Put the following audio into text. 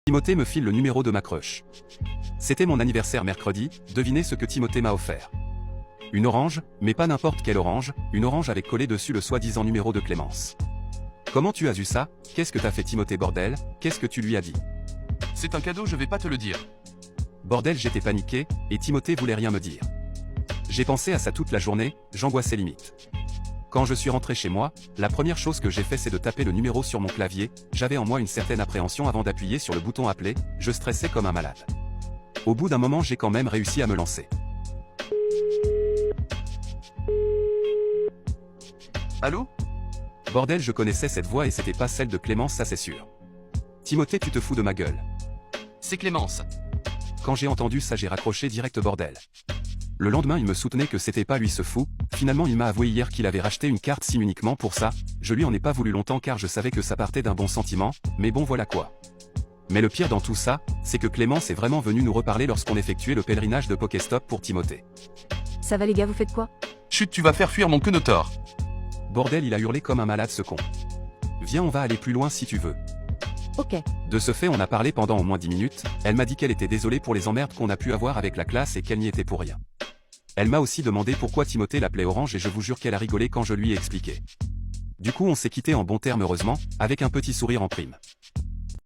Timothée me file le numéro de ma crush. C'était mon anniversaire mercredi, devinez ce que Timothée m'a offert. Une orange, mais pas n'importe quelle orange, une orange avec collé dessus le soi-disant numéro de Clémence. Comment tu as eu ça? Qu'est-ce que t'as fait Timothée bordel? Qu'est-ce que tu lui as dit? C'est un cadeau, je vais pas te le dire. Bordel, j'étais paniqué, et Timothée voulait rien me dire. J'ai pensé à ça toute la journée, j'angoissais limite. Quand je suis rentré chez moi, la première chose que j'ai fait c'est de taper le numéro sur mon clavier, j'avais en moi une certaine appréhension avant d'appuyer sur le bouton appeler, je stressais comme un malade. Au bout d'un moment j'ai quand même réussi à me lancer. Allô? Bordel, je connaissais cette voix et c'était pas celle de Clémence, ça c'est sûr. Timothée, tu te fous de ma gueule. C'est Clémence. Quand j'ai entendu ça j'ai raccroché direct bordel. Le lendemain il me soutenait que c'était pas lui ce fou, finalement il m'a avoué hier qu'il avait racheté une carte SIM uniquement pour ça, je lui en ai pas voulu longtemps car je savais que ça partait d'un bon sentiment, mais bon voilà quoi. Mais le pire dans tout ça, c'est que Clémence est vraiment venue nous reparler lorsqu'on effectuait le pèlerinage de Pokéstop pour Timothée. Ça va les gars, vous faites quoi? Chut, tu vas faire fuir mon quenotor. Bordel, il a hurlé comme un malade ce con. Viens, on va aller plus loin si tu veux. Ok. De ce fait on a parlé pendant au moins 10 minutes, elle m'a dit qu'elle était désolée pour les emmerdes qu'on a pu avoir avec la classe et qu'elle n'y était pour rien. Elle m'a aussi demandé pourquoi Timothée l'appelait Orange et je vous jure qu'elle a rigolé quand je lui ai expliqué. Du coup on s'est quitté en bons termes heureusement, avec un petit sourire en prime.